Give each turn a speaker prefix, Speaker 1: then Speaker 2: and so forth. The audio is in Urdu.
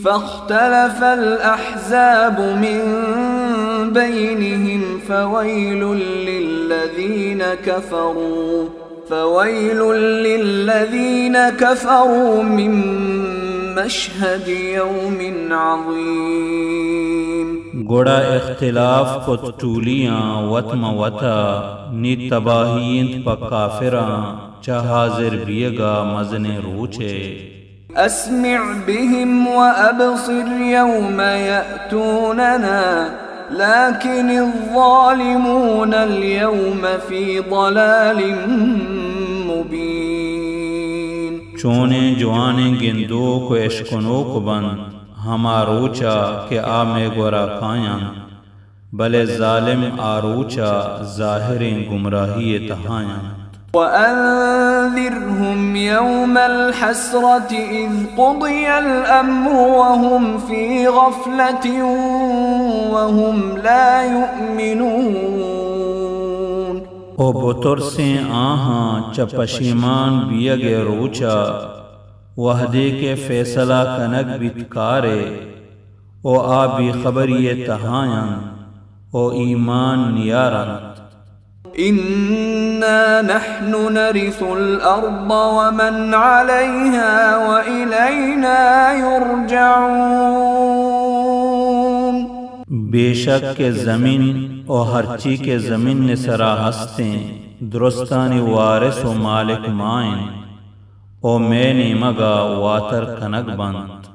Speaker 1: فاختلف الأحزاب من بينهم فويل للذين كفروا من مشهد يوم عظيم.
Speaker 2: گوڑا اختلاف کو ٹولیاں وطم وطا نی تباہین پا کافراں چا حاضر بیگا مزن روچے.
Speaker 1: اسمع بهم وابصر يوم يأتوننا لكن الظالمون اليوم في ضلال مبين.
Speaker 2: چونے جوانے گندو کو اشکنو کو بند ہماروچا کہ آمے گورا کھایاں بلے ظالم آروچا ظاہریں گمراہی تہایاں.
Speaker 1: وَأَنذِرْهُمْ يَوْمَ الْحَسْرَةِ إِذْ قُضِيَ الْأَمْرُ وَهُمْ فِي غَفْلَةٍ وَهُمْ لَا يُؤْمِنُونَ.
Speaker 2: او بطر سے آہاں چپشیمان بیگ روچا وحدے کے فیصلہ کنک بیتکارے او آبی خبری تہایاں او ایمان نیارند.
Speaker 1: إِنَّا نَحْنُ نَرِثُ الْأَرْضَ وَمَنْ عَلَيْهَا وَإِلَيْنَا يُرْجَعُونَ.
Speaker 2: بے شک کے زمین او ہر چی کے زمین نے سرا ہستیں درستانی وارث و مالک مائن او میں نے مگا واتر کنک بند.